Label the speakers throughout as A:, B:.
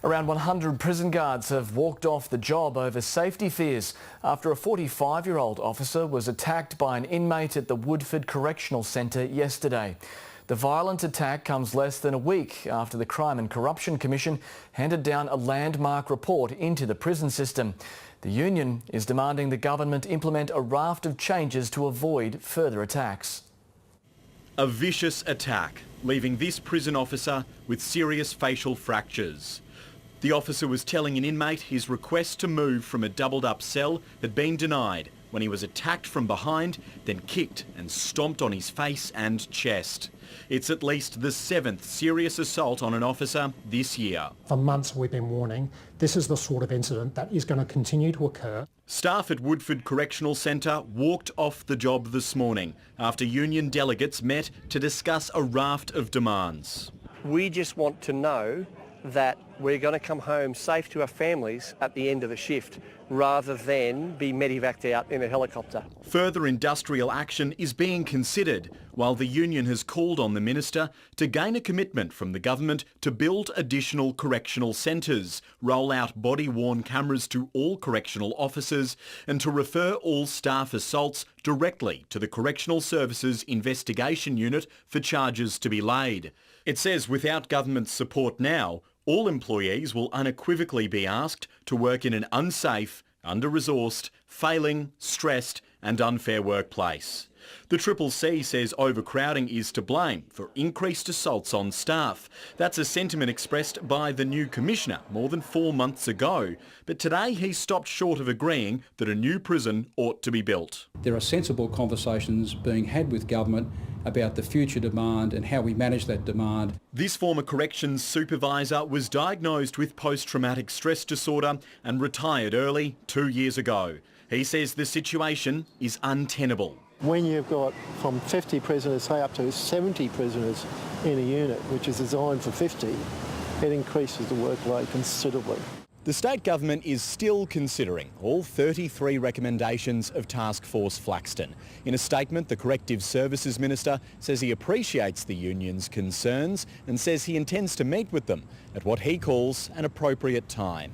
A: Around 100 prison guards have walked off the job over safety fears after a 45-year-old officer was attacked by an inmate at the Woodford Correctional Centre yesterday. The violent attack comes less than a week after the Crime and Corruption Commission handed down a landmark report into the prison system. The union is demanding the government implement a raft of changes to avoid further attacks.
B: A vicious attack, leaving this prison officer with serious facial fractures. The officer was telling an inmate his request to move from a doubled-up cell had been denied when he was attacked from behind, then kicked and stomped on his face and chest. It's at least the 7th serious assault on an officer this year.
C: For months we've been warning this is the sort of incident that is going to continue to occur.
B: Staff at Woodford Correctional Centre walked off the job this morning after union delegates met to discuss a raft of demands.
D: We just want to know that we're going to come home safe to our families at the end of the shift rather than be medevaced out in a helicopter.
B: Further industrial action is being considered while the union has called on the Minister to gain a commitment from the government to build additional correctional centres, roll out body-worn cameras to all correctional officers and to refer all staff assaults directly to the Correctional Services Investigation Unit for charges to be laid. It says without government support now, all employees will unequivocally be asked to work in an unsafe, under-resourced, failing, stressed and unfair workplace. The CCC says overcrowding is to blame for increased assaults on staff. That's a sentiment expressed by the new Commissioner more than 4 months ago. But today he stopped short of agreeing that a new prison ought to be built.
E: There are sensible conversations being had with government about the future demand and how we manage that demand.
B: This former corrections supervisor was diagnosed with post-traumatic stress disorder and retired early 2 years ago. He says the situation is untenable.
F: When you've got from 50 prisoners, say up to 70 prisoners in a unit, which is designed for 50, it increases the workload considerably.
B: The state government is still considering all 33 recommendations of Task Force Flaxton. In a statement, the Corrective Services Minister says he appreciates the union's concerns and says he intends to meet with them at what he calls an appropriate time.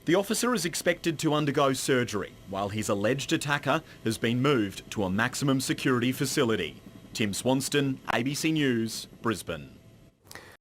B: The officer is expected to undergo surgery while his alleged attacker has been moved to a maximum security facility. Tim Swanston, ABC News, Brisbane.